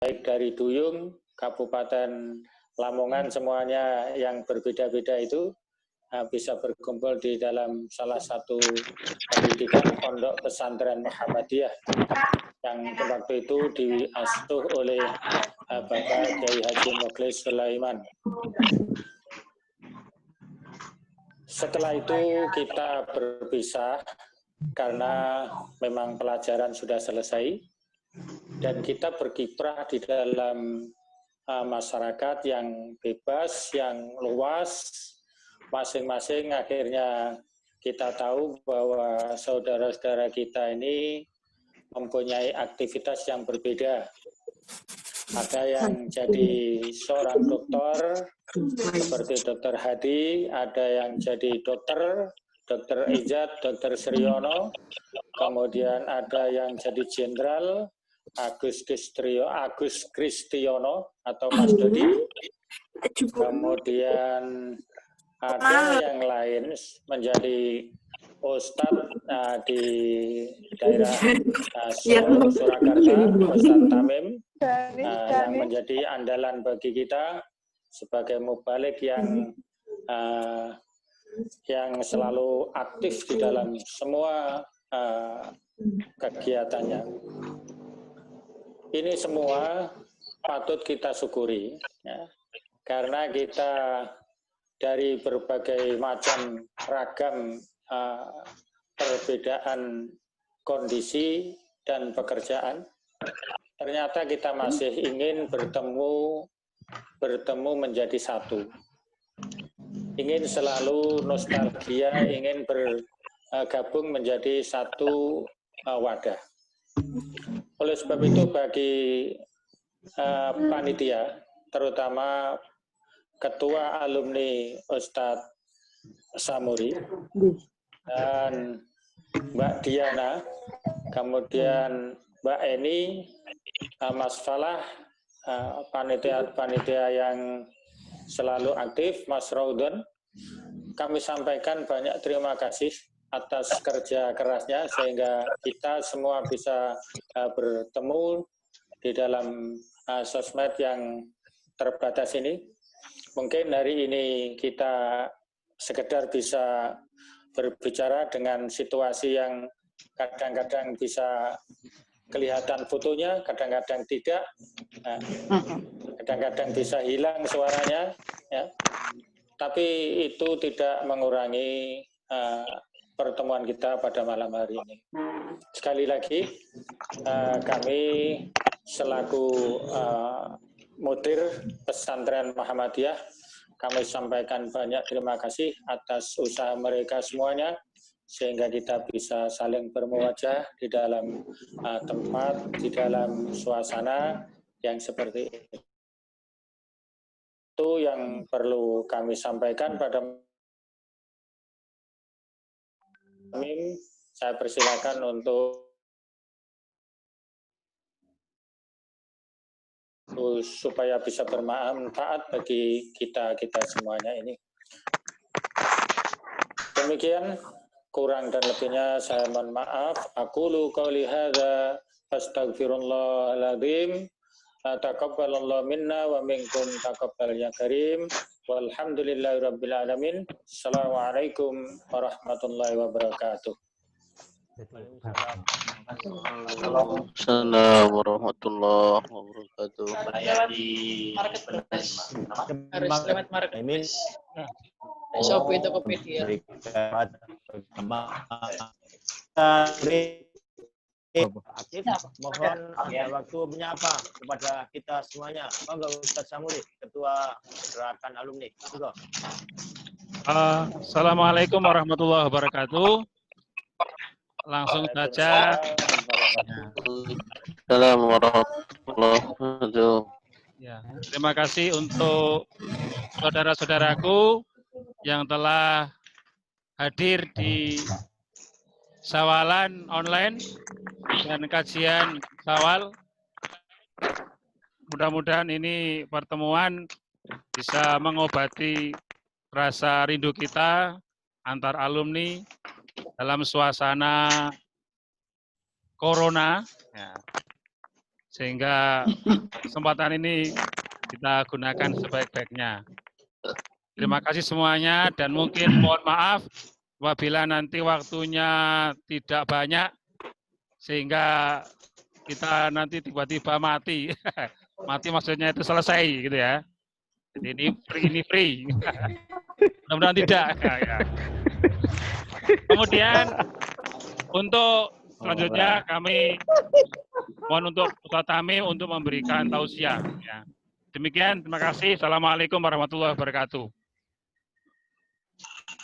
baik dari Duyung, Kabupaten Lamongan, semuanya yang berbeda-beda itu bisa berkumpul di dalam salah satu pendidikan Pondok Pesantren Muhammadiyah yang waktu itu diasuh oleh Bapak Kiai Haji Mukhlis Sulaiman. Setelah itu kita berpisah karena memang pelajaran sudah selesai dan kita berkiprah di dalam masyarakat yang bebas, yang luas. Masing-masing akhirnya kita tahu bahwa saudara-saudara kita ini mempunyai aktivitas yang berbeda. Ada yang jadi seorang dokter, seperti Dokter Hadi, ada yang jadi dokter Ijat, Dokter Sriono, kemudian ada yang jadi jenderal, Agus Kristiono atau Mas Dodi, kemudian ada yang lain menjadi Ustadz di daerah Surakarta, Ustadz Tamim, yang menjadi andalan bagi kita sebagai mubalik yang selalu aktif di dalam semua kegiatannya. Ini semua patut kita syukuri, ya, karena kita dari berbagai macam ragam perbedaan kondisi dan pekerjaan, ternyata kita masih ingin bertemu menjadi satu. Ingin selalu nostalgia, ingin bergabung menjadi satu wadah. Oleh sebab itu bagi panitia, terutama Ketua Alumni Ustadz Samuri dan Mbak Diana, kemudian Mbak Eni, Mas Falah, panitia yang selalu aktif, Mas Raudon, kami sampaikan banyak terima kasih atas kerja kerasnya sehingga kita semua bisa bertemu di dalam sosmed yang terbatas ini. Mungkin hari ini kita sekedar bisa berbicara dengan situasi yang kadang-kadang bisa kelihatan fotonya, kadang-kadang tidak, kadang-kadang bisa hilang suaranya, ya. Tapi itu tidak mengurangi pertemuan kita pada malam hari ini. Sekali lagi, kami selaku mudir pesantren Muhammadiyah, kami sampaikan banyak terima kasih atas usaha mereka semuanya, sehingga kita bisa saling bermuwajah di dalam tempat, di dalam suasana yang seperti itu. Itu yang perlu kami sampaikan pada kami. Saya persilakan untuk supaya bisa bermanfaat bagi kita semuanya ini. Demikian, kurang dan lebihnya saya mohon maaf. Aqulu qouli hadza astaghfirullahal-azim. Taqabbalallahu minna wa minkum taqabbal ya karim. Walhamdulillahirabbil alamin. Assalamualaikum warahmatullahi wabarakatuh. Assalamualaikum warahmatullahi wabarakatuh. Shopee Tokopedia. Aktif, mohon ada waktu menyapa kepada kita semuanya. Monggo Ustaz Samuri, Ketua Gerakan Alumni. Monggo. Assalamualaikum warahmatullahi wabarakatuh. Langsung saja. Assalamualaikum warahmatullahi wabarakatuh. Ya, terima kasih untuk saudara-saudaraku yang telah hadir di Sawalan online dan kajian Sawal. Mudah-mudahan ini pertemuan bisa mengobati rasa rindu kita antar alumni dalam suasana corona. Ya. sehingga kesempatan ini kita gunakan sebaik-baiknya. Terima kasih semuanya dan mungkin mohon maaf apabila nanti waktunya tidak banyak sehingga kita nanti tiba-tiba mati. Mati maksudnya itu selesai gitu ya. Jadi ini free. Mudah-mudahan tidak. Ya. Kemudian untuk selanjutnya kami mohon untuk Ustaz Tamim untuk memberikan tausiah. Ya. Demikian, terima kasih. Assalamualaikum warahmatullahi wabarakatuh.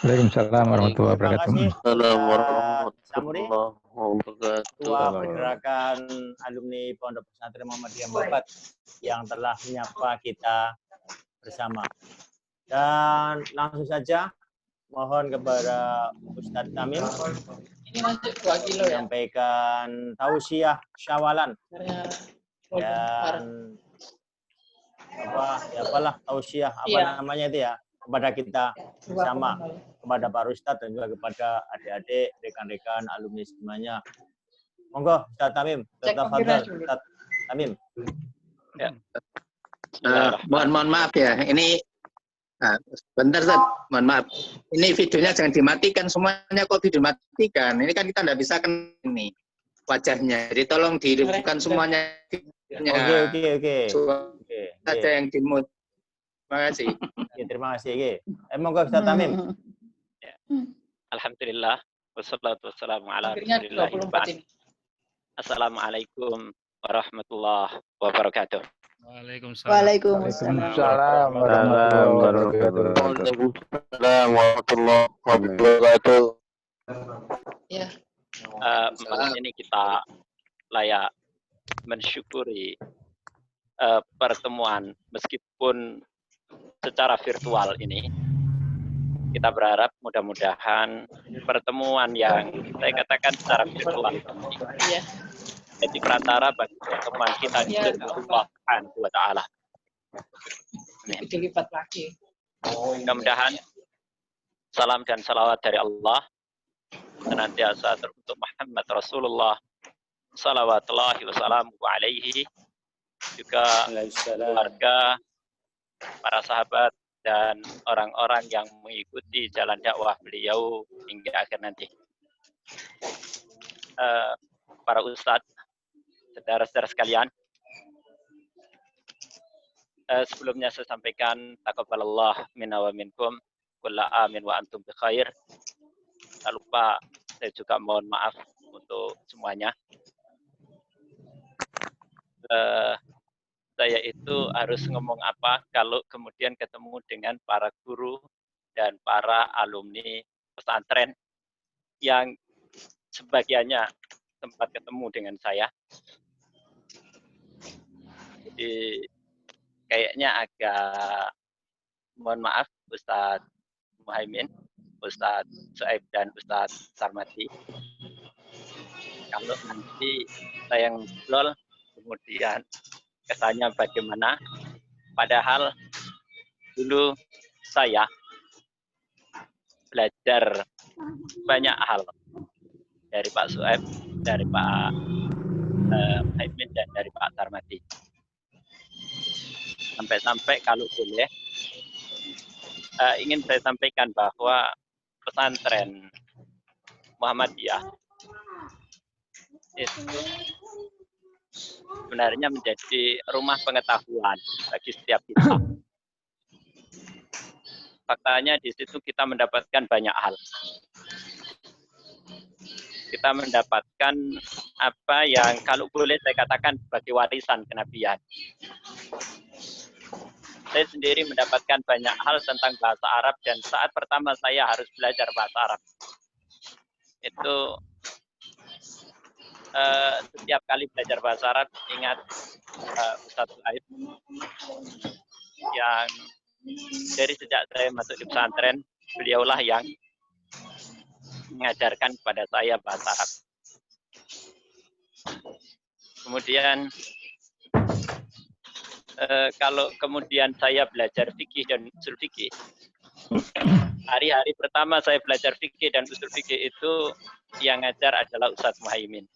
Waalaikumsalam warahmatullahi Terima wabarakatuh. kasih Assalamualaikum Ustaz Samuri, warahmatullahi Ketua wabarakatuh. Pergerakan Alumni Pondok Pesantren Muhammadiyah Mabat yang telah menyapa kita bersama. Dan langsung saja mohon kepada Ustadz Tamim Ini masuk 2 kilo ya. menyampaikan tausiah syawalan dan apalah tausiah Iya. namanya itu ya kepada kita bersama, kepada Pak Ustadz dan juga kepada adik-adik, rekan-rekan alumni semuanya. Monggo Ustadz Tamim, tafadhol Ustadz Tamim. Ya. Mohon maaf ya, ini bentar Ustaz, mohon maaf. Ini videonya jangan dimatikan semuanya, kok video dimatikan. Ini kan kita tidak bisa kan ini wajahnya. Jadi tolong dihidupkan semuanya. Oke. Ada yang di-mute. Terima kasih. Oke, terima kasih. Monggo Ustadz Tamim. Alhamdulillah, wassalatu wassalamu ala Akhirnya rasulillah. 24 ini. Assalamualaikum warahmatullahi wabarakatuh. Waalaikumsalam. Waalaikumsalam warahmatullahi wabarakatuh. Waalaikumsalam warahmatullahi wabarakatuh. Ya. Malam ini kita layak mensyukuri pertemuan meskipun secara virtual ini. Kita berharap mudah-mudahan pertemuan yang saya katakan secara virtual ini Iya. jadi perantara bagi pertemuan kita di Ya, Allah Subhanahu wa Ta'ala. Amin. Dilipat lagi. Mudah-mudahan salam dan salawat dari Allah senantiasa teruntuk Muhammad Rasulullah salawatullahi wassalamu alaihi, juga keluarga, para sahabat dan orang-orang yang mengikuti jalan dakwah beliau hingga akhir nanti. Para ustadz, saudara-saudara sekalian, sebelumnya saya sampaikan taqabbalallah minna wa minkum kulla amin wa antum bi khair. Tak lupa saya juga mohon maaf untuk semuanya. Saya itu harus ngomong apa kalau kemudian ketemu dengan para guru dan para alumni pesantren yang sebagiannya sempat ketemu dengan saya. Jadi kayaknya agak mohon maaf Ustadz Muhaimin, Ustadz Su'aib dan Ustadz Sarmadi. Kalau nanti saya ngobrol kemudian kesannya bagaimana, padahal dulu saya belajar banyak hal dari Pak Su'aib, dari Pak Muhaimin dan dari Pak Sarmadi. Sampai-sampai kalau boleh ingin saya sampaikan bahwa pesantren Muhammadiyah itu sebenarnya menjadi rumah pengetahuan bagi setiap kita. Faktanya di situ kita mendapatkan banyak hal. Kita mendapatkan apa yang kalau boleh saya katakan sebagai warisan kenabian. Saya sendiri mendapatkan banyak hal tentang bahasa Arab dan saat pertama saya harus belajar bahasa Arab. Itu setiap kali belajar bahasa Arab ingat Ustadz Su'aib yang dari sejak saya masuk di pesantren, beliaulah yang mengajarkan kepada saya bahasa Arab. Kemudian kalau kemudian saya belajar fikih dan usul fikih, hari-hari pertama saya belajar fikih dan usul fikih itu yang ngajar adalah Ustadz Muhaimin.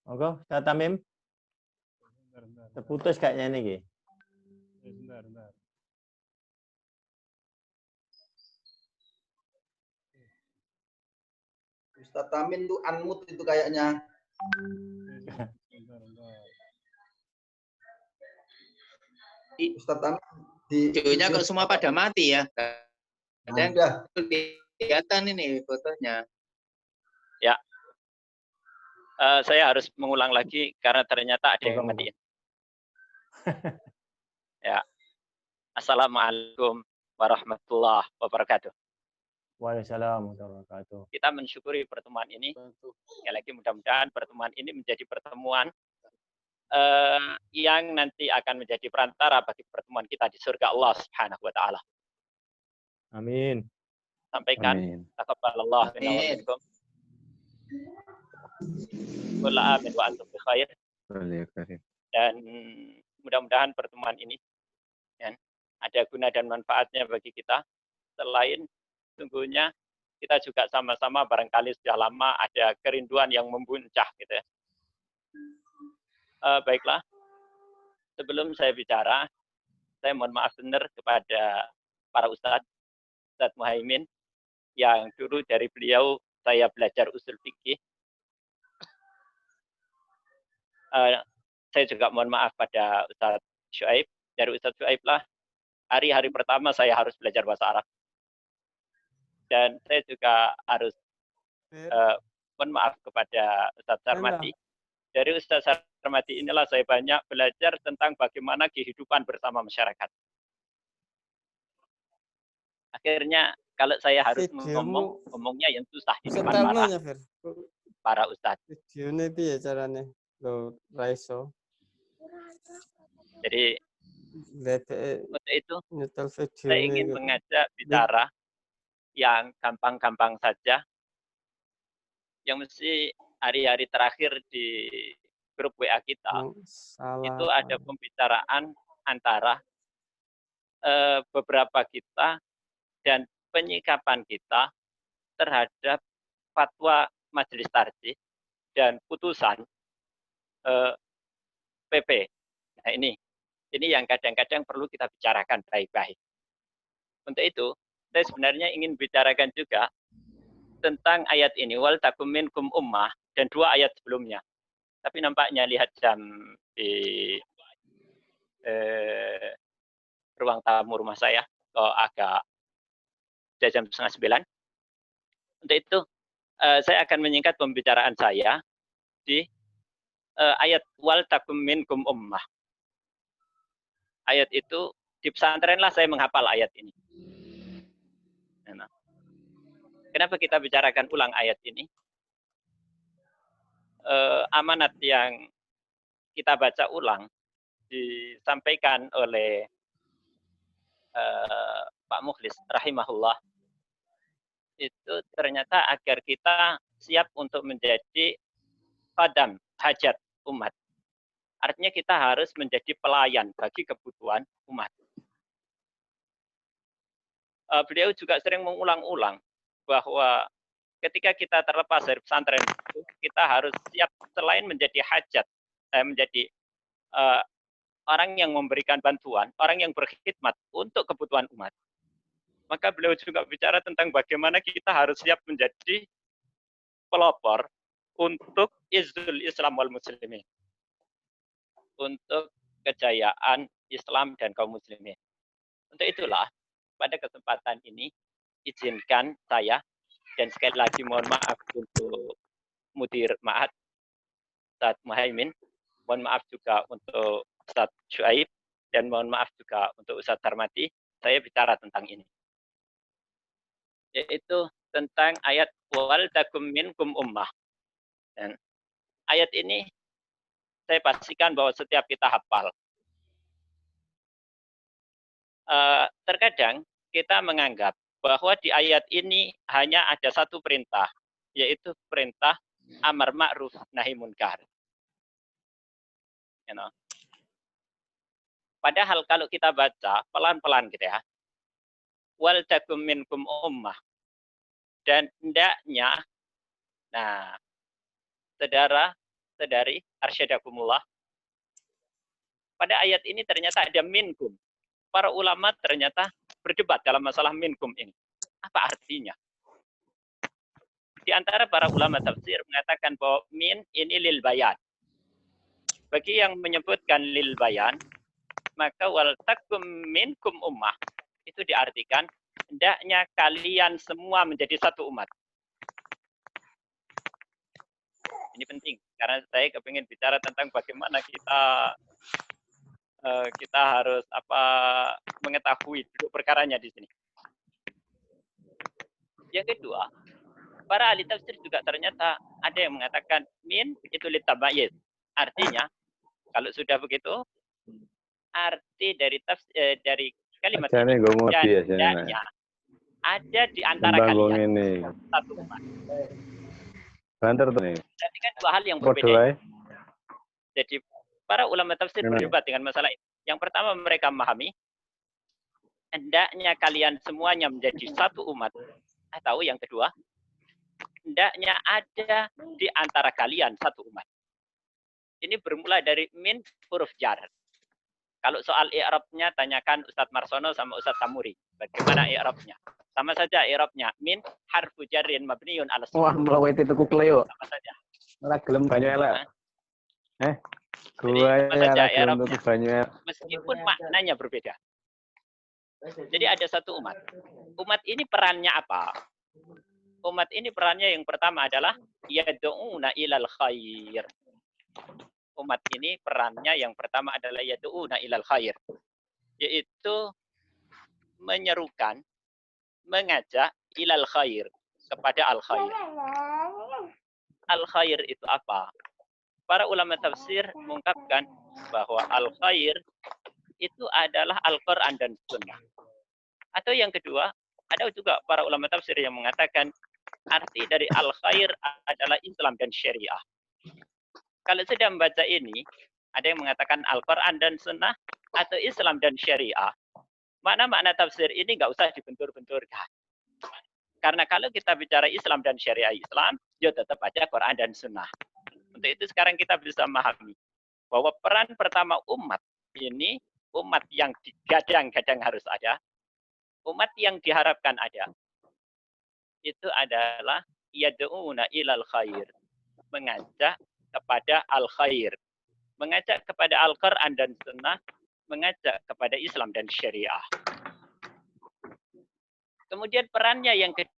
Monggo, Ustaz Tamim. Bentar. Terputus kayaknya ini, Ki. Bentar. Ustadz Tamin tuh unmute itu kayaknya. Bentar. Ustadz Tamin di Videonya kok semua pada mati ya. Ada yang udah. kelihatan ini fotonya. Ya. Saya harus mengulang lagi karena ternyata ada yang matiin. Ya. Assalamualaikum warahmatullahi wabarakatuh. Waalaikumsalam warahmatullahi wabarakatuh. Kita mensyukuri pertemuan ini. Sekali lagi mudah-mudahan pertemuan ini menjadi pertemuan yang nanti akan menjadi perantara bagi pertemuan kita di surga Allah Subhanahu wa taala. Amin. Sampaikan taqabbalallahu minna wa minkum. Kullu amin wa antum bi khair. Dan mudah-mudahan pertemuan ini ya, ada guna dan manfaatnya bagi kita. Selain sungguhnya kita juga sama-sama barangkali sudah lama ada kerinduan yang membuncah gitu ya. Baiklah, sebelum saya bicara, saya mohon maaf benar kepada para Ustadz Muhaimin yang dulu dari beliau saya belajar usul fikih. Saya juga mohon maaf pada Ustadz Syuaib. Dari Ustadz Syuaib lah, hari-hari pertama saya harus belajar bahasa Arab. Dan saya juga harus mohon maaf kepada Ustadz Sarmati. Dari Ustadz Sarmati inilah saya banyak belajar tentang bagaimana kehidupan bersama masyarakat. Akhirnya kalau saya harus ngomongnya yang susah di depan para Ustadz. Videonya piye caranya? Lo raiso. Jadi untuk itu nyetel saya ingin mengajak bicara yang gampang-gampang saja, yang mesti hari-hari terakhir di grup WA kita itu ada pembicaraan antara beberapa kita dan penyikapan kita terhadap fatwa Majelis Tarjih dan putusan PP. Nah ini yang kadang-kadang perlu kita bicarakan baik-baik. Untuk itu saya sebenarnya ingin bicarakan juga tentang ayat ini, wal takum minkum ummah, dan 2 ayat sebelumnya. Tapi nampaknya lihat jam di ruang tamu rumah saya kok agak sudah jam 8:30. Untuk itu saya akan menyingkat pembicaraan saya di ayat wal takum minkum ummah. Ayat itu di pesantren lah saya menghafal ayat ini. Nah, kenapa kita bicarakan ulang ayat ini? Amanat yang kita baca ulang disampaikan oleh Pak Mukhlis rahimahullah itu ternyata agar kita siap untuk menjadi khadam hajat umat. Artinya kita harus menjadi pelayan bagi kebutuhan umat. Beliau juga sering mengulang-ulang bahwa ketika kita terlepas dari pesantren itu, kita harus siap selain menjadi hajat, menjadi orang yang memberikan bantuan, orang yang berkhidmat untuk kebutuhan umat. Maka beliau juga bicara tentang bagaimana kita harus siap menjadi pelopor untuk izzul Islam wal muslimin, untuk kejayaan Islam dan kaum muslimin. Untuk itulah pada kesempatan ini izinkan saya, dan sekali lagi mohon maaf untuk Mudir Ma'had Ustadz Muhaimin, mohon maaf juga untuk Ustadz Syuaib, dan mohon maaf juga untuk Ustadz Sarmati, saya bicara tentang ini. Yaitu tentang ayat wal takum minkum ummah. Dan ayat ini saya pastikan bahwa setiap kita hafal. Terkadang kita menganggap bahwa di ayat ini hanya ada satu perintah, yaitu perintah amar ma'ruf nahi munkar. Padahal kalau kita baca pelan-pelan gitu ya, wal takum minkum ummah, dan hendaknya, nah saudara Saudari arsyadakumullah. Pada ayat ini ternyata ada minkum. Para ulama ternyata berdebat dalam masalah minkum ini. Apa artinya? Di antara para ulama tafsir mengatakan bahwa min ini lil bayan. Bagi yang menyebutkan lil bayan, maka wal takum minkum ummah itu diartikan hendaknya kalian semua menjadi satu umat. Ini penting karena saya kepingin bicara tentang bagaimana kita harus mengetahui duduk perkaranya di sini. Yang kedua, para ahli tafsir juga ternyata ada yang mengatakan min itu litabayyiz. Artinya kalau sudah begitu arti dari dari kalimat ini hendaknya ada di antara kalian satu umat. Jadi kan dua hal yang berbeda. Jadi para ulama tafsir berdebat dengan masalah ini. Yang pertama mereka memahami hendaknya kalian semuanya menjadi satu umat. Atau yang kedua, hendaknya ada di antara kalian satu umat. Ini bermula dari min huruf jar. Kalau soal i'rabnya tanyakan Ustadz Marsono sama Ustadz Tamuri. Bagaimana i'rabnya? Sama saja i'rabnya min harfu jarrin mabniun ala sukun. Wah, melawan itu ku Cleo. Sama saja. Ora gelem banyak elek. Jadi sama saja i'rabnya. Meskipun maknanya berbeda. Jadi ada satu umat. Umat ini perannya apa? Umat ini perannya yang pertama adalah yad'una ilal khair. Umat ini perannya yang pertama adalah yad'una ilal khair. Yaitu menyerukan, mengajak ilal khair, kepada al khair. Al khair itu apa? Para ulama tafsir mengungkapkan bahwa al khair itu adalah Al-Quran dan Sunnah. Atau yang kedua, ada juga para ulama tafsir yang mengatakan arti dari al-khair adalah Islam dan syariah. Kalau sudah membaca ini, ada yang mengatakan Al-Quran dan Sunnah atau Islam dan syariah. Makna-makna tafsir ini nggak usah dibentur-benturkan. Karena kalau kita bicara Islam dan syariah Islam, ya tetap aja Quran dan Sunnah. Untuk itu sekarang kita bisa memahami bahwa peran pertama umat ini, umat yang digadang-gadang harus ada, umat yang diharapkan ada, itu adalah yad'una ilal khair, mengajak kepada al khair, mengajak kepada Al-Quran dan Sunnah, mengajak kepada Islam dan syariah. Kemudian perannya yang kedua,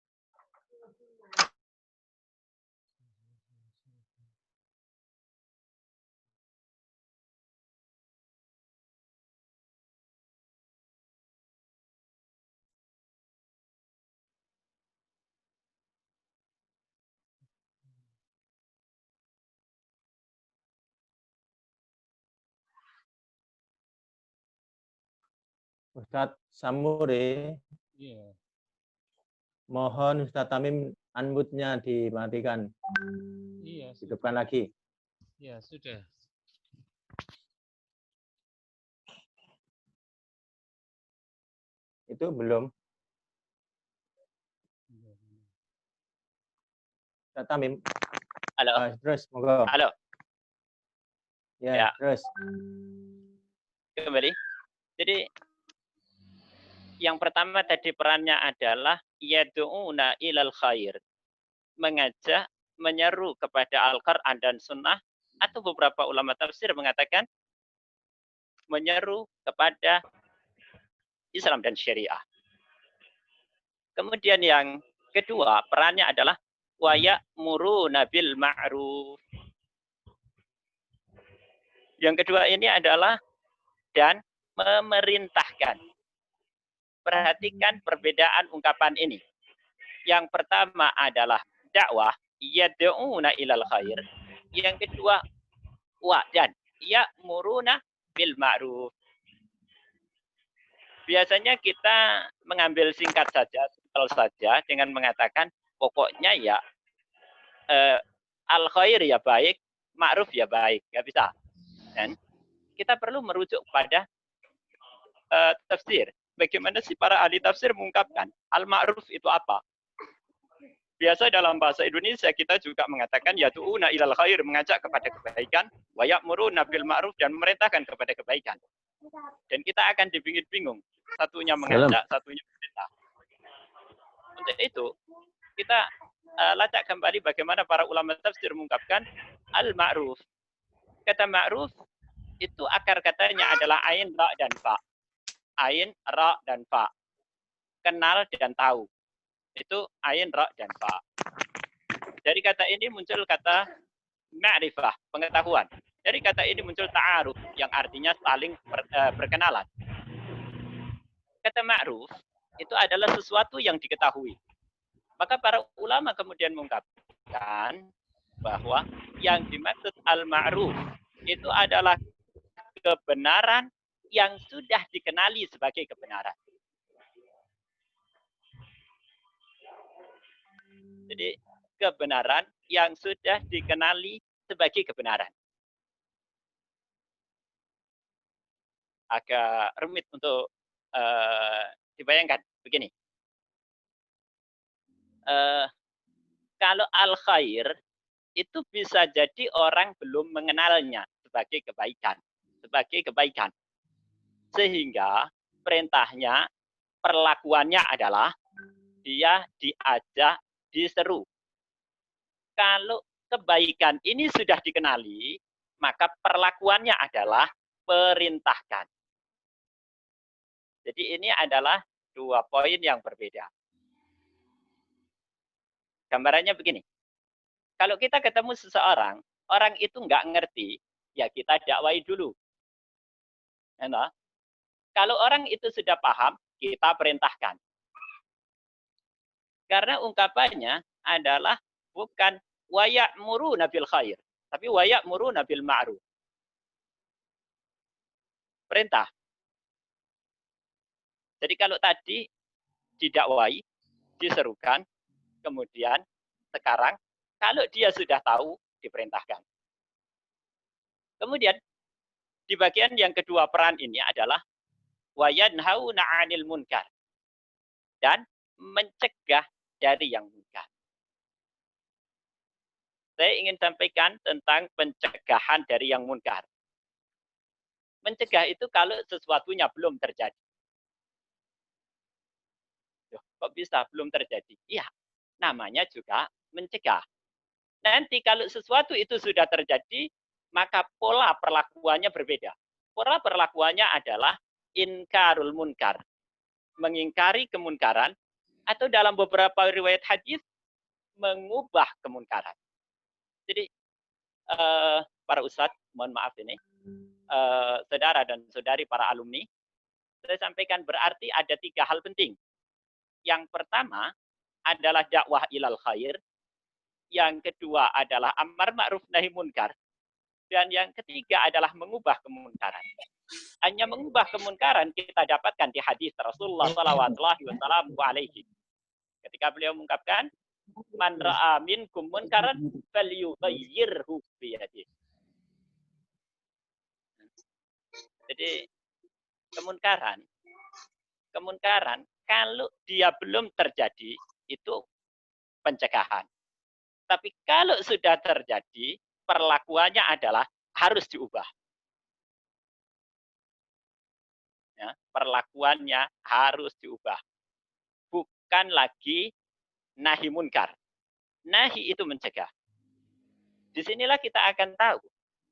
Ustadz Samuri, mohon Ustadz Tamim unmute-nya dimatikan. Iya. Hidupkan lagi. Ya, sudah. Itu belum. Ustadz Tamim. Halo. Terus, monggo. Halo. Ya, terus. Kembali. Jadi yang pertama tadi perannya adalah yad'una ilal khair, mengajak, menyeru kepada Al-Quran dan Sunnah, atau beberapa ulama tafsir mengatakan menyeru kepada Islam dan syariah. Kemudian yang kedua perannya adalah wa ya'muruna bil ma'ruf. Yang kedua ini adalah dan memerintahkan. Perhatikan perbedaan ungkapan ini. Yang pertama adalah dakwah, yad'una ilal khair. Yang kedua, wa dan ya'muruna bil ma'ruf. Biasanya kita mengambil singkat saja, simpel saja dengan mengatakan pokoknya ya al khair ya baik, ma'ruf ya baik, nggak bisa. Dan kita perlu merujuk pada tafsir. Bagaimana sih para ahli tafsir mengungkapkan al-ma'ruf itu apa? biasa dalam bahasa Indonesia kita juga mengatakan yatu'una ilal khair, mengajak kepada kebaikan, wa ya'muruna bil ma'ruf, dan memerintahkan kepada kebaikan. Dan kita akan dibingung-bingung, satunya mengajak, satunya memerintah. Untuk itu, kita lacak kembali bagaimana para ulama tafsir mengungkapkan al-ma'ruf. Kata ma'ruf itu akar katanya adalah ain, ra, dan fa. Ain, ra, dan fa. Kenal dan tahu. Itu ain, ra, dan fa. Dari kata ini muncul kata ma'rifah, pengetahuan. Dari kata ini muncul ta'aruf, yang artinya saling berkenalan. Kata ma'ruf itu adalah sesuatu yang diketahui. Maka para ulama kemudian mengungkapkan bahwa yang dimaksud al-ma'ruf itu adalah kebenaran yang sudah dikenali sebagai kebenaran. Jadi kebenaran yang sudah dikenali sebagai kebenaran. Agak rumit untuk dibayangkan begini. Kalau al-khair itu bisa jadi orang belum mengenalnya sebagai kebaikan. Sehingga perintahnya, perlakuannya adalah dia diajak, diseru. Kalau kebaikan ini sudah dikenali, maka perlakuannya adalah perintahkan. Jadi ini adalah dua poin yang berbeda. Gambarannya begini. Kalau kita ketemu seseorang, orang itu nggak ngerti, ya kita dakwai dulu. Nah, kalau orang itu sudah paham, kita perintahkan. Karena ungkapannya adalah bukan wa ya'muruna bil khair, tapi wa ya'muruna bil ma'ruf. Perintah. Jadi kalau tadi didakwai, diserukan, kemudian sekarang kalau dia sudah tahu, diperintahkan. Kemudian di bagian yang kedua peran ini adalah wa yanhauna 'anil munkar, dan mencegah dari yang munkar. Saya ingin sampaikan tentang pencegahan dari yang munkar. Mencegah itu kalau sesuatunya belum terjadi. Loh, kok bisa belum terjadi? Iya, namanya juga mencegah. Nanti kalau sesuatu itu sudah terjadi, maka pola perlakuannya berbeda. Pola perlakuannya adalah inkarul munkar, mengingkari kemunkaran, atau dalam beberapa riwayat hadis mengubah kemunkaran. Jadi para ustadz, mohon maaf ini, saudara dan saudari para alumni, saya sampaikan berarti ada 3 hal penting. Yang pertama adalah dakwah ilal khair, yang kedua adalah amar ma'ruf nahi munkar, dan yang ketiga adalah mengubah kemunkaran. Hanya mengubah kemunkaran kita dapatkan di hadis Rasulullah SAW. Ketika beliau mengungkapkan, man ra'a minkum munkaran falyughayyirhu biyadihi. Jadi kemunkaran kalau dia belum terjadi itu pencegahan. Tapi kalau sudah terjadi, perlakuannya adalah harus diubah. Ya, perlakuannya harus diubah. Bukan lagi nahi munkar. Nahi itu mencegah. Disinilah kita akan tahu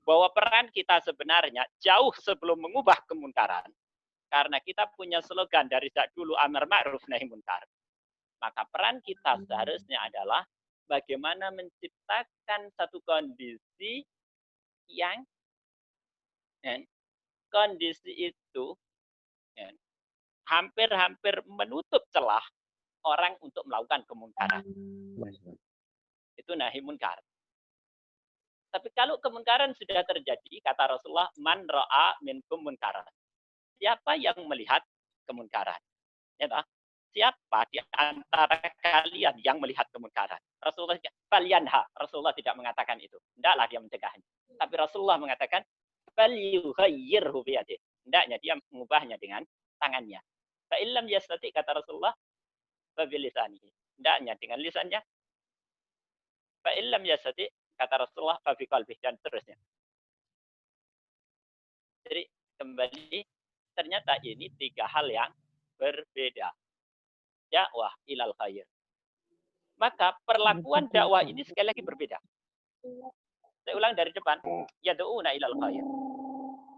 bahwa peran kita sebenarnya jauh sebelum mengubah kemunkaran. Karena kita punya slogan dari dulu amar ma'ruf nahi munkar. Maka peran kita seharusnya adalah bagaimana menciptakan satu kondisi yang kondisi itu hampir-hampir menutup celah orang untuk melakukan kemunkaran. Itu nahi munkar. Tapi kalau kemunkaran sudah terjadi, kata Rasulullah, man ra'a minkum munkaran. Siapa yang melihat kemunkaran? Ya, siapa di antara kalian yang melihat kemunkaran? Rasulullah falyanha. Rasulullah tidak mengatakan itu. Hendaklah dia mencegahnya. Tapi Rasulullah mengatakan falyughayyirhu biyadihi. Hendaknya dia mengubahnya dengan tangannya. Fa illam yastati, kata Rasulullah, fa bilisanihi. Hendaknya dengan lisannya. Fa illam yastati, kata Rasulullah, fa bi qalbih, dan seterusnya. Jadi kembali, ternyata ini 3 hal yang berbeda. Dakwah ilal khair. Maka perlakuan dakwah ini sekali lagi berbeda. Saya ulang dari depan. Yad'una ilal khair.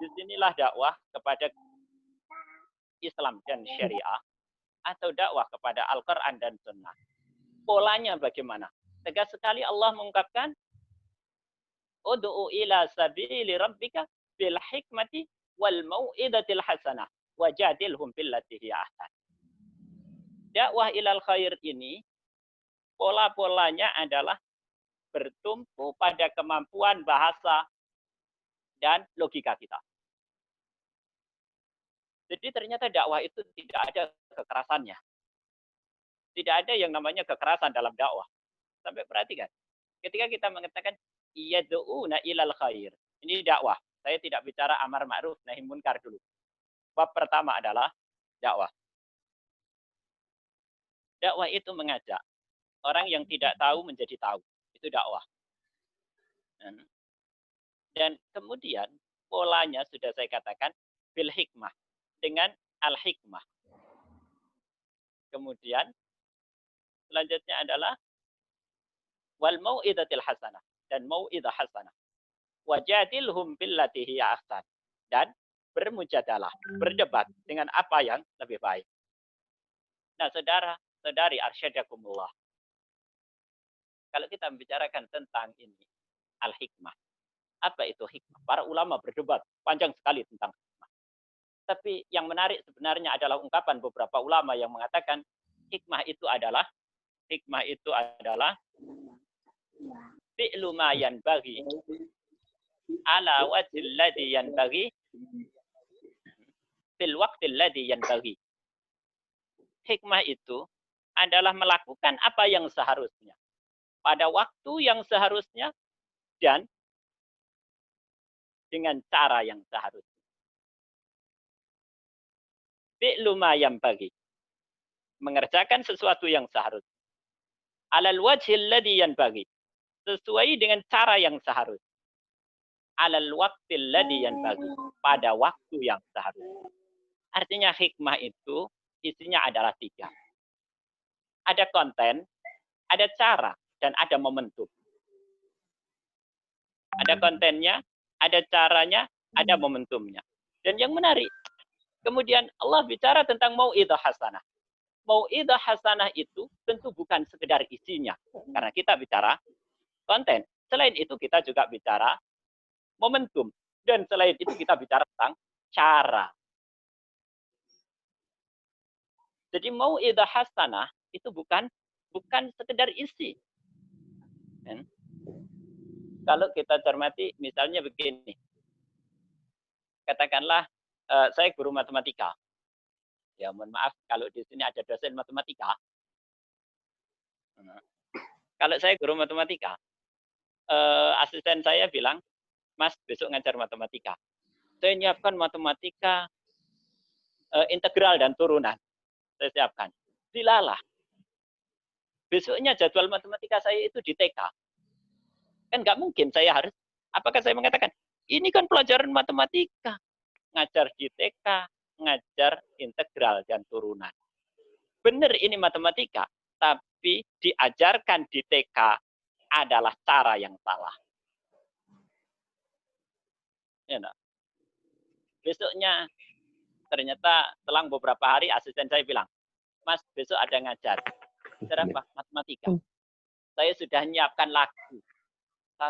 Disinilah dakwah kepada Islam dan syariah, atau dakwah kepada Al-Quran dan Sunnah. Polanya bagaimana? Tegas sekali Allah mengungkapkan, Ud'u ila sabili rabbika bil hikmati wal mau'idatil hasanah wajadilhum billati hiya ahsan. Dakwah ilal khair ini pola-polanya adalah bertumpu pada kemampuan bahasa dan logika kita. Jadi ternyata dakwah itu tidak ada kekerasannya. Tidak ada yang namanya kekerasan dalam dakwah. Sampai perhatikan. Ketika kita mengatakan yad'una ilal khair. Ini dakwah. Saya tidak bicara amar ma'ruf nahi munkar dulu. Bab pertama adalah dakwah. Dakwah itu mengajak orang yang tidak tahu menjadi tahu. Itu dakwah. Dan kemudian polanya sudah saya katakan bil hikmah, dengan al-hikmah. Kemudian selanjutnya adalah wal mau'idatil hasanah, dan mau'idah hasanah. Wajadilhum billati hiya ahsan, dan bermujadalah, berdebat dengan apa yang lebih baik. Nah, saudara-saudari arsyadakumullah. Kalau kita membicarakan tentang ini, al-hikmah. Apa itu hikmah? Para ulama berdebat panjang sekali tentang hikmah. Tapi yang menarik sebenarnya adalah ungkapan beberapa ulama yang mengatakan hikmah itu adalah fi'lu ma yanbaghi ala wajhil ladzi yanbaghi fil waqtil ladzi yanbaghi. Hikmah itu adalah melakukan apa yang seharusnya pada waktu yang seharusnya dan dengan cara yang seharusnya. Fi'lu ma yanbaghi, mengerjakan sesuatu yang seharusnya. Alal wajhil ladzi yanbaghi, sesuai dengan cara yang seharusnya. Alal waqtil ladzi yanbaghi, pada waktu yang seharusnya. Artinya hikmah itu isinya adalah 3. Ada konten, ada cara, dan ada momentum. Ada kontennya, ada caranya, ada momentumnya. Dan yang menarik, kemudian Allah bicara tentang mau'idah hasanah. Mau'idah hasanah itu tentu bukan sekedar isinya, karena kita bicara konten. Selain itu kita juga bicara momentum. Dan selain itu kita bicara tentang cara. Jadi mau'idah hasanah itu bukan sekedar isi. Dan kalau kita cermati, misalnya begini. Katakanlah saya guru matematika. Ya, mohon maaf kalau di sini ada dosen matematika. Kalau saya guru matematika, asisten saya bilang, Mas, besok ngajar matematika. Saya nyiapkan matematika integral dan turunan. Saya siapkan. Dilalah. Besoknya jadwal matematika saya itu di TK. Kan nggak mungkin saya harus, apakah saya mengatakan, ini kan pelajaran matematika. Ngajar di TK, ngajar integral dan turunan. Benar ini matematika, tapi diajarkan di TK adalah cara yang salah. Ya, nah. Besoknya, ternyata selang beberapa hari asisten saya bilang, Mas, besok ada ngajar. Ngajar apa? Matematika. Saya sudah menyiapkan lagu. 1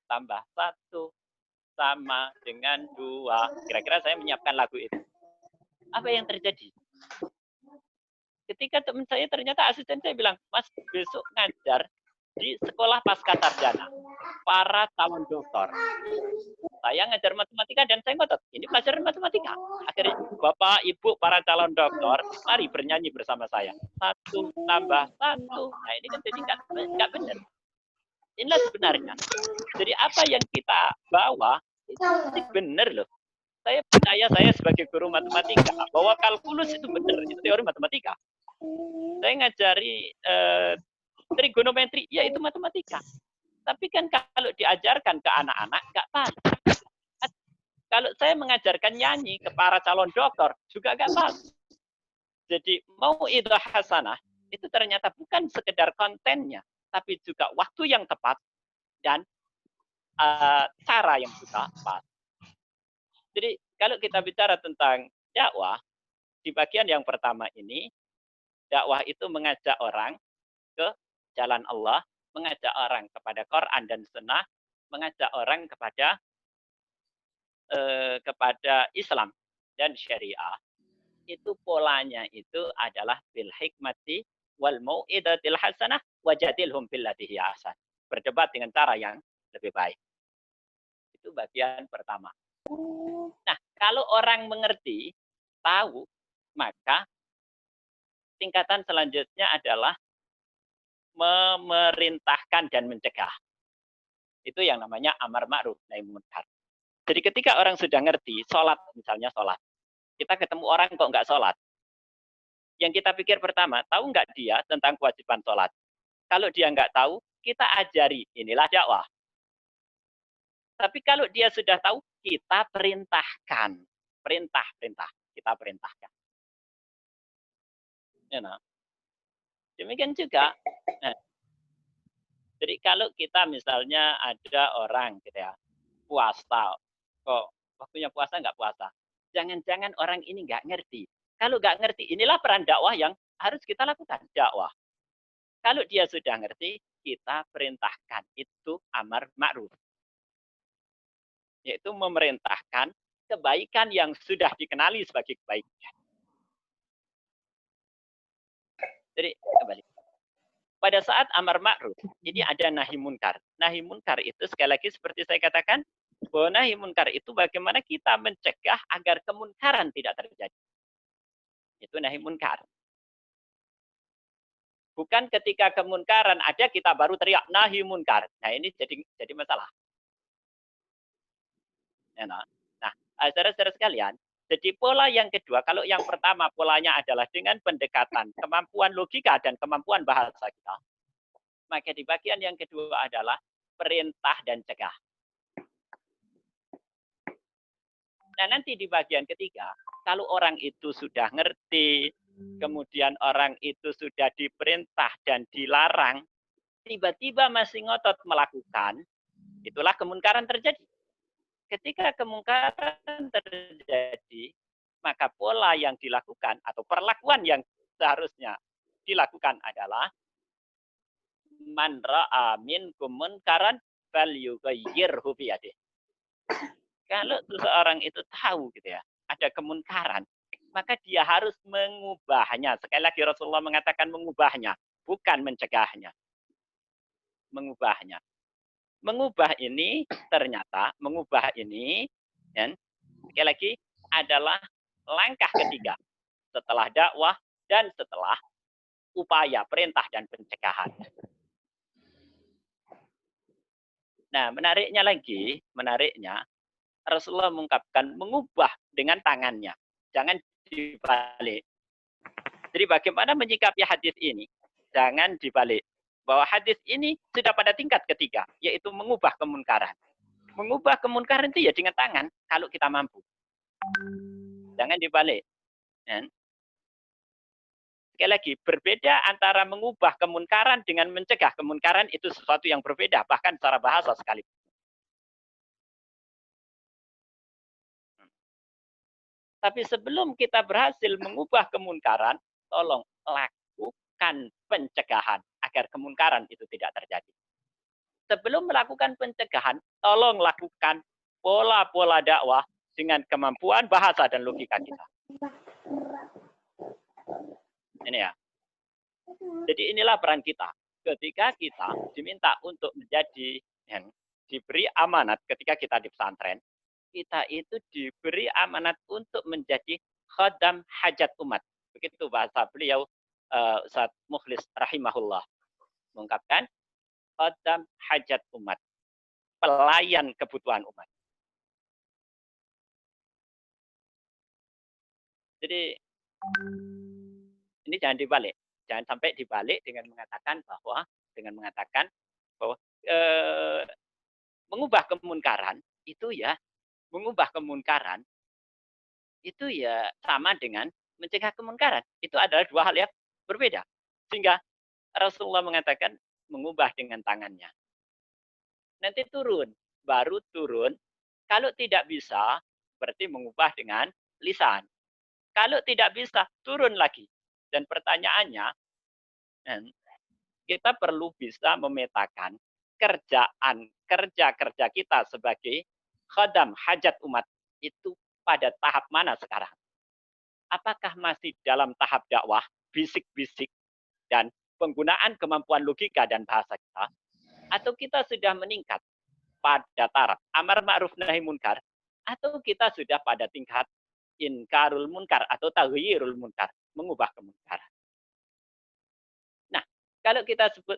tambah 1 sama dengan 2. Kira-kira saya menyiapkan lagu itu. Apa yang terjadi? Ketika teman saya, ternyata asisten saya bilang, Mas, besok ngajar di sekolah pasca sarjana. Para calon doktor. Saya ngajar matematika dan saya ngotot. Ini pelajaran matematika. Akhirnya, Bapak, Ibu, para calon doktor, mari bernyanyi bersama saya. 1 tambah 1. Nah, ini kan jadi nggak benar. Inilah sebenarnya. Jadi apa yang kita bawa, itu benar loh. Saya percaya, saya sebagai guru matematika, bahwa kalkulus itu benar. Itu teori matematika. Saya ngajari trigonometri trigonometri, ya itu matematika. Tapi kan kalau diajarkan ke anak-anak, nggak pas. Kalau saya mengajarkan nyanyi ke para calon dokter, juga nggak pas. Jadi mau itu hasanah, itu ternyata bukan sekedar kontennya, tapi juga waktu yang tepat dan cara yang juga pas. Jadi kalau kita bicara tentang dakwah, di bagian yang pertama ini, dakwah itu mengajak orang ke jalan Allah, mengajak orang kepada Quran dan Sunnah, mengajak orang kepada Islam dan Syariah. Itu polanya itu adalah bil hikmati wal mau'idatil hasanah wajadilhum billati hiya ahsan. Berdebat dengan cara yang lebih baik. Itu bagian pertama. Nah, kalau orang mengerti, tahu, maka tingkatan selanjutnya adalah memerintahkan dan mencegah. Itu yang namanya amar ma'ruf nahi munkar. Jadi ketika orang sudah ngerti, sholat misalnya sholat. Kita ketemu orang kok nggak sholat. Yang kita pikir pertama, tahu nggak dia tentang kewajiban sholat? Kalau dia nggak tahu, kita ajari. Inilah dakwah. Tapi kalau dia sudah tahu, kita perintahkan. Perintah. Kita perintahkan. You know. Demikian juga. Nah, jadi kalau kita misalnya ada orang gitu ya, puasa. Kok waktunya puasa nggak puasa? Jangan-jangan orang ini nggak ngerti. Kalau nggak ngerti, inilah peran dakwah yang harus kita lakukan. Dakwah. Kalau dia sudah ngerti, kita perintahkan. Itu amar ma'ruf. Yaitu memerintahkan kebaikan yang sudah dikenali sebagai kebaikan. Jadi, kembali. Pada saat amar ma'ruf, ini ada nahi munkar. Nahi munkar itu sekali lagi seperti saya katakan, bahwa nahi munkar itu bagaimana kita mencegah agar kemunkaran tidak terjadi. Itu nahi munkar. Bukan ketika kemunkaran ada kita baru teriak nahi munkar. Nah ini jadi masalah. Nah, saudara-saudara sekalian, jadi pola yang kedua, kalau yang pertama polanya adalah dengan pendekatan kemampuan logika dan kemampuan bahasa kita. Maka di bagian yang kedua adalah perintah dan cegah. Nah nanti di bagian ketiga, kalau orang itu sudah ngerti, kemudian orang itu sudah diperintah dan dilarang, tiba-tiba masih ngotot melakukan, itulah kemunkaran terjadi. Ketika kemungkaran terjadi, maka pola yang dilakukan atau perlakuan yang seharusnya dilakukan adalah man ra'a minkum munkaran falyughayyirhu biyadihi. Kalau seseorang itu tahu gitu ya, ada kemunkaran, maka dia harus mengubahnya. Sekali lagi Rasulullah mengatakan mengubahnya, bukan mencegahnya. Mengubahnya. Mengubah ini ternyata mengubah ini dan sekali lagi adalah langkah ketiga setelah dakwah dan setelah upaya perintah dan pencegahan. Nah, menariknya Rasulullah mengungkapkan mengubah dengan tangannya, jangan dibalik. Jadi bagaimana menyikapi hadis ini? Jangan dibalik. Bahwa hadis ini sudah pada tingkat ketiga, yaitu mengubah kemunkaran. Mengubah kemunkaran itu ya dengan tangan, kalau kita mampu. Jangan dibalik. Dan sekali lagi, berbeda antara mengubah kemunkaran dengan mencegah kemunkaran itu sesuatu yang berbeda, bahkan secara bahasa sekali. Tapi sebelum kita berhasil mengubah kemunkaran, tolong lakukan pencegahan agar kemunkaran itu tidak terjadi. Sebelum melakukan pencegahan, tolong lakukan pola-pola dakwah dengan kemampuan bahasa dan logika kita. Ini ya. Jadi inilah peran kita. Ketika kita diminta untuk menjadi yang diberi amanat ketika kita di pesantren, kita itu diberi amanat untuk menjadi khadam hajat umat. Begitu bahasa beliau Ustaz Mukhlis rahimahullah mengungkapkan khadam hajat umat, pelayan kebutuhan umat. Jadi ini jangan dibalik, jangan sampai dibalik dengan mengatakan bahwa dengan mengatakan bahwa mengubah kemunkaran itu ya, sama dengan mencegah kemungkaran. Itu adalah dua hal yang berbeda. Sehingga Rasulullah mengatakan mengubah dengan tangannya. Nanti turun, baru turun. Kalau tidak bisa, berarti mengubah dengan lisan. Kalau tidak bisa, turun lagi. Dan pertanyaannya, kita perlu bisa memetakan kerja kita sebagai khadam hajat umat itu pada tahap mana sekarang? Apakah masih dalam tahap dakwah, bisik-bisik, dan penggunaan kemampuan logika dan bahasa kita? Atau kita sudah meningkat pada taraf amar ma'ruf nahi munkar? Atau kita sudah pada tingkat inkarul munkar atau taghyirul munkar, mengubah kemungkaran? Nah, kalau kita sebut